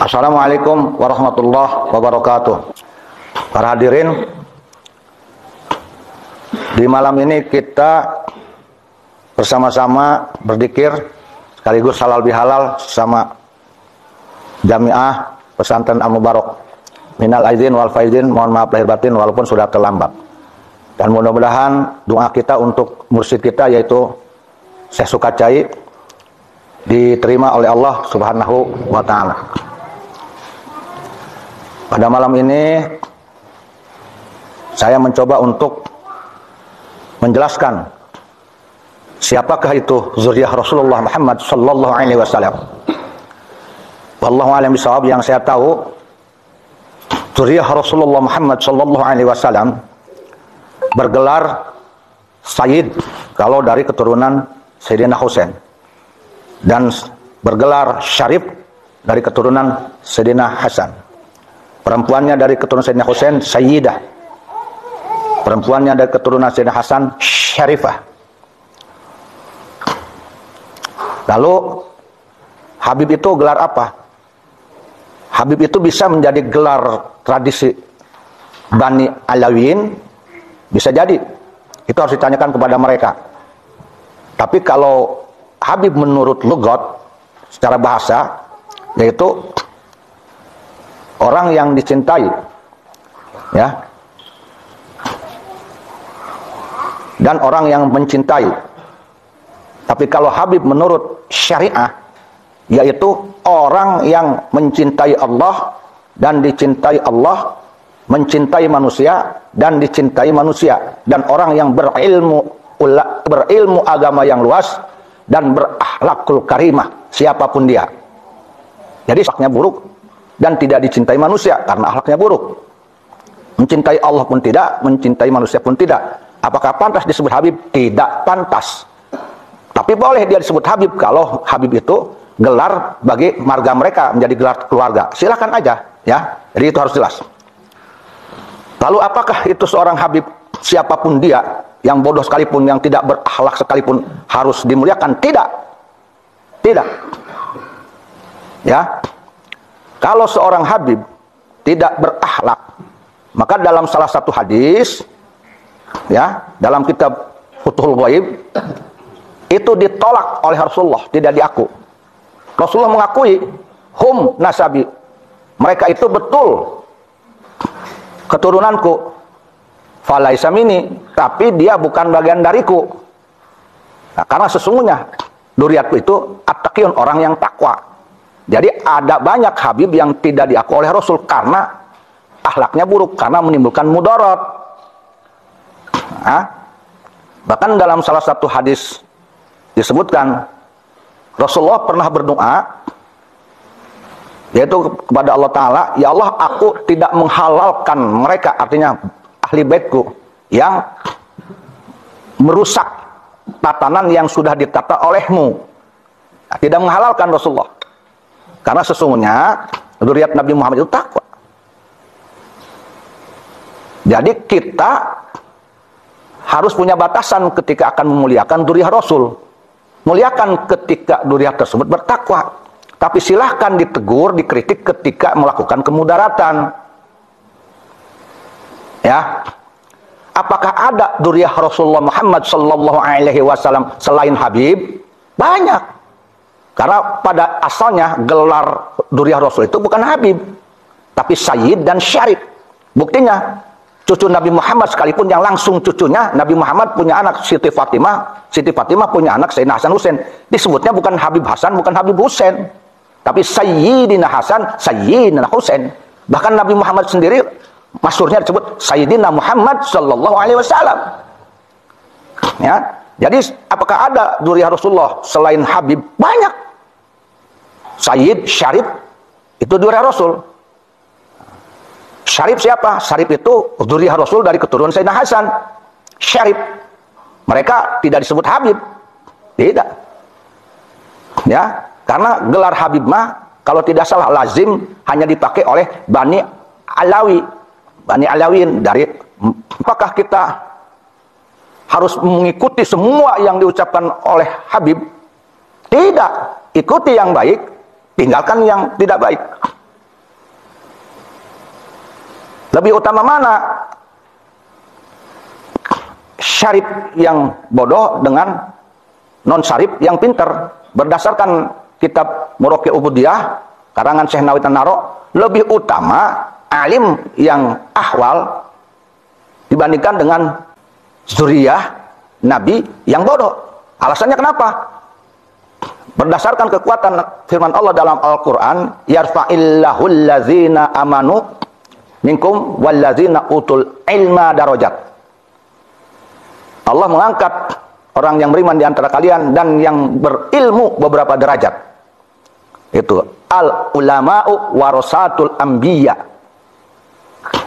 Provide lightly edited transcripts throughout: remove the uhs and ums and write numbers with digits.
Assalamualaikum warahmatullahi wabarakatuh. Para hadirin, di malam ini kita bersama-sama berzikir sekaligus halal bihalal sama Jamiah Pesantren Al-Mubarak. Minal aidin wal faizin, mohon maaf lahir batin walaupun sudah terlambat. Dan mudah-mudahan doa kita untuk mursyid kita yaitu Syekh Sukacai diterima oleh Allah Subhanahu wa taala. Pada malam ini saya mencoba untuk menjelaskan siapakah itu zuriyah Rasulullah Muhammad sallallahu alaihi wasallam. Wallahu a'lam bishawab. Yang saya tahu, zuriyah Rasulullah Muhammad sallallahu alaihi wasallam bergelar Sayyid kalau dari keturunan Sayyidina Husain, dan bergelar Syarif dari keturunan Sayyidina Hasan. Perempuannya dari keturunan Sayyidina Husain Sayyidah, perempuannya dari keturunan Sayyidina Hasan Syarifah. Lalu Habib itu gelar apa? Habib itu bisa menjadi gelar tradisi Bani Alawiyin, bisa jadi. Itu harus ditanyakan kepada mereka. Tapi kalau Habib menurut lugat secara bahasa, yaitu orang yang dicintai, ya, dan orang yang mencintai. Tapi kalau Habib menurut syariah, yaitu orang yang mencintai Allah dan dicintai Allah, mencintai manusia dan dicintai manusia, dan orang yang berilmu agama yang luas dan berakhlakul karimah, siapapun dia. Jadi akhlaknya buruk dan tidak dicintai manusia karena akhlaknya buruk. Mencintai Allah pun tidak, mencintai manusia pun tidak. Apakah pantas disebut Habib? Tidak pantas. Tapi boleh dia disebut Habib kalau Habib itu gelar bagi marga mereka, menjadi gelar keluarga. Silakan aja, ya. Jadi itu harus jelas. Lalu apakah itu seorang Habib, siapapun dia, yang bodoh sekalipun, yang tidak berakhlak sekalipun, harus dimuliakan? Tidak. Tidak. Ya. Kalau seorang Habib tidak berakhlak, maka dalam salah satu hadis, ya, dalam kitab Futhul Ghaib, itu ditolak oleh Rasulullah, tidak diaku. Rasulullah mengakui, hum nasabi, mereka itu betul keturunanku, falaisa minni, tapi dia bukan bagian dariku. Nah, karena sesungguhnya dzurriyyatku itu attaqiyun, orang yang takwa. Jadi ada banyak Habib yang tidak diaku oleh Rasul karena akhlaknya buruk, karena menimbulkan mudarat. Nah, bahkan dalam salah satu hadis disebutkan Rasulullah pernah berdoa, yaitu kepada Allah Ta'ala, ya Allah, aku tidak menghalalkan mereka, artinya ahli baitku, yang merusak tatanan yang sudah ditata olehmu. Nah, tidak menghalalkan Rasulullah, karena sesungguhnya dzurriyyat Nabi Muhammad itu takwa. Jadi kita harus punya batasan ketika akan memuliakan dzurriyyah Rasul. Muliakan ketika dzurriyyah tersebut bertakwa. Tapi silahkan ditegur, dikritik ketika melakukan kemudaratan. Ya. Apakah ada dzurriyyah Rasulullah Muhammad sallallahu alaihi wasallam selain Habib? Banyak. Karena pada asalnya gelar dzurriyyah Rasul itu bukan Habib, tapi Sayyid dan Syarif. Buktinya cucu Nabi Muhammad sekalipun, yang langsung cucunya Nabi Muhammad punya anak Siti Fatimah punya anak Sayyidina Hasan Husain, disebutnya bukan Habib Hasan, bukan Habib Husain, tapi Sayyidina Hasan, Sayyidina Husain. Bahkan Nabi Muhammad sendiri masyhurnya disebut Sayyidina Muhammad sallallahu alaihi wasallam. Ya, jadi apakah ada dzurriyyah Rasulullah selain Habib? Banyak. Sayyid, Syarif itu dzurriyyah Rasul. Syarif siapa? Syarif itu dzurriyyah Rasul dari keturunan Sayyidina Hasan. Syarif. Mereka tidak disebut Habib. Tidak. Ya, karena gelar Habib mah kalau tidak salah lazim hanya dipakai oleh Bani Alawi, Bani Alawiyin. Dari apakah kita harus mengikuti semua yang diucapkan oleh Habib? Tidak. Ikuti yang baik, tinggalkan yang tidak baik. Lebih utama mana? Syarif yang bodoh dengan non syarif yang pinter. Berdasarkan kitab Muraqqi'ul Ubudiyah karangan Syekh Nawawi Tanaro, lebih utama alim yang ahwal dibandingkan dengan zuriyah nabi yang bodoh. Alasannya kenapa? Berdasarkan kekuatan firman Allah dalam Al-Quran, yarfa'illahul ladzina amanu minkum walladzina utul ilma darajat. Allah mengangkat orang yang beriman di antara kalian dan yang berilmu beberapa derajat. Itu al ulama'u warasatul anbiya.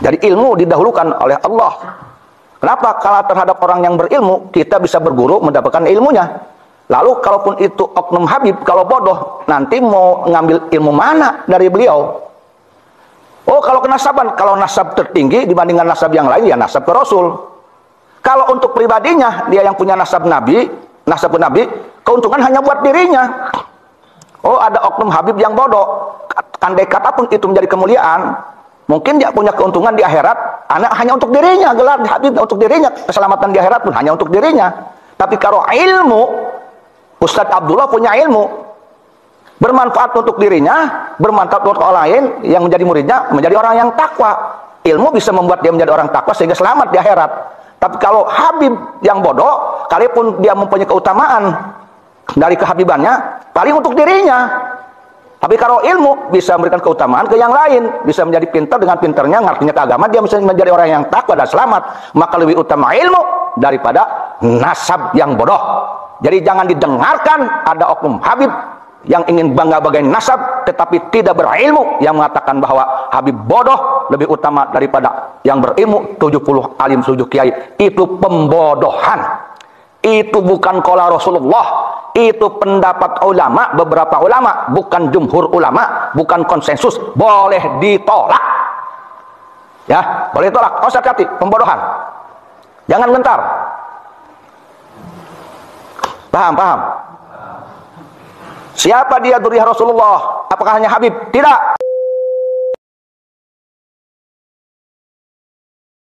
Jadi ilmu didahulukan oleh Allah. Kenapa? Kalau terhadap orang yang berilmu kita bisa berguru mendapatkan ilmunya. Lalu kalaupun itu oknum habib, kalau bodoh, nanti mau ngambil ilmu mana dari beliau? Oh, kalau kenasaban, kalau nasab tertinggi dibandingkan nasab yang lain, ya nasab ke Rasul. Kalau untuk pribadinya, dia yang punya nasab Nabi, keuntungan hanya buat dirinya. Oh, ada oknum habib yang bodoh. Andai kata pun itu menjadi kemuliaan, mungkin dia punya keuntungan di akhirat, hanya untuk dirinya, gelar habib untuk dirinya, keselamatan di akhirat pun hanya untuk dirinya. Tapi kalau ilmu, Ustadz Abdullah punya ilmu, bermanfaat untuk dirinya, bermanfaat untuk orang lain, yang menjadi muridnya, menjadi orang yang takwa. Ilmu bisa membuat dia menjadi orang takwa sehingga selamat di akhirat. Tapi kalau habib yang bodoh, kalaupun dia mempunyai keutamaan dari kehabibannya, paling untuk dirinya. Tapi kalau ilmu bisa memberikan keutamaan ke yang lain, bisa menjadi pintar, dengan pintarnya ngertinya ke agama, dia bisa menjadi orang yang takwa dan selamat. Maka lebih utama ilmu daripada nasab yang bodoh. Jadi jangan didengarkan ada oknum habib yang ingin bangga bagai nasab tetapi tidak berilmu, yang mengatakan bahwa habib bodoh lebih utama daripada yang berilmu 70 alim 7 kiai. Itu pembodohan. Itu bukan qala Rasulullah, itu pendapat ulama, beberapa ulama, bukan jumhur ulama, bukan konsensus. Boleh ditolak. Ya, boleh ditolak. Oh, sakati pembodohan. Jangan gentar. Paham? Siapa dia dzurriyyah Rasulullah? Apakah hanya habib? Tidak.